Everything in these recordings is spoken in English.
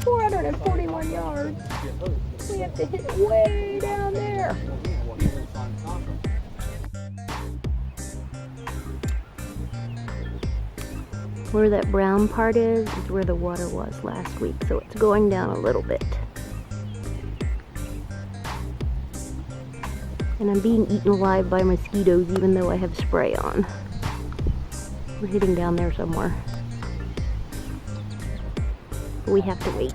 .441 yards. We have to hit way down there. Where that brown part is where the water was last week, so it's going down a little bit. And I'm being eaten alive by mosquitoes even though I have spray on. We're hitting down there somewhere. But we have to wait.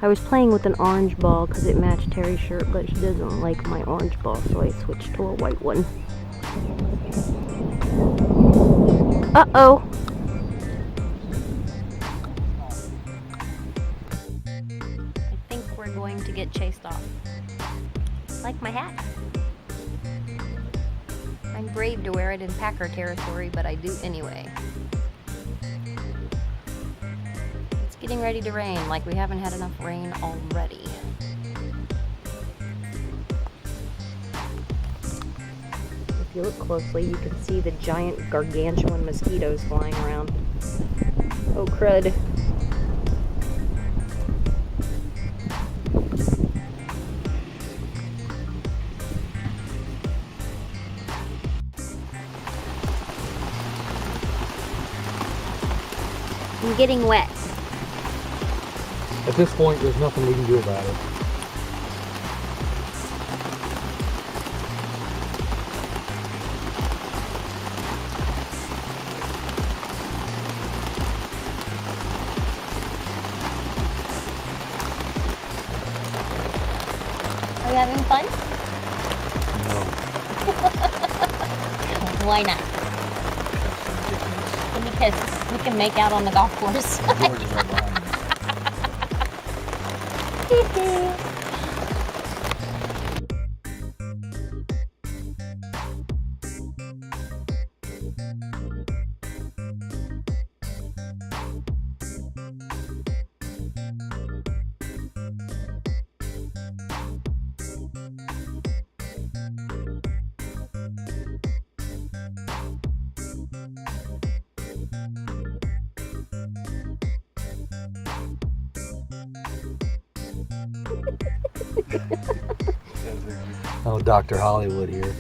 I was playing with an orange ball because it matched Terry's shirt, but he doesn't like my orange ball, so I switched to a white one. Uh-oh! I think we're going to get chased off. Like my hat. I'm brave to wear it in Packer territory, but I do anyway. It's getting ready to rain, like we haven't had enough rain already. If you look closely, you can see the giant gargantuan mosquitoes flying around. Oh crud. I'm getting wet. At this point, there's nothing we can do about it. Are you having fun? No. Why not? Because we can make out on the golf course. George is right behind me. Oh, Dr. Hollywood here.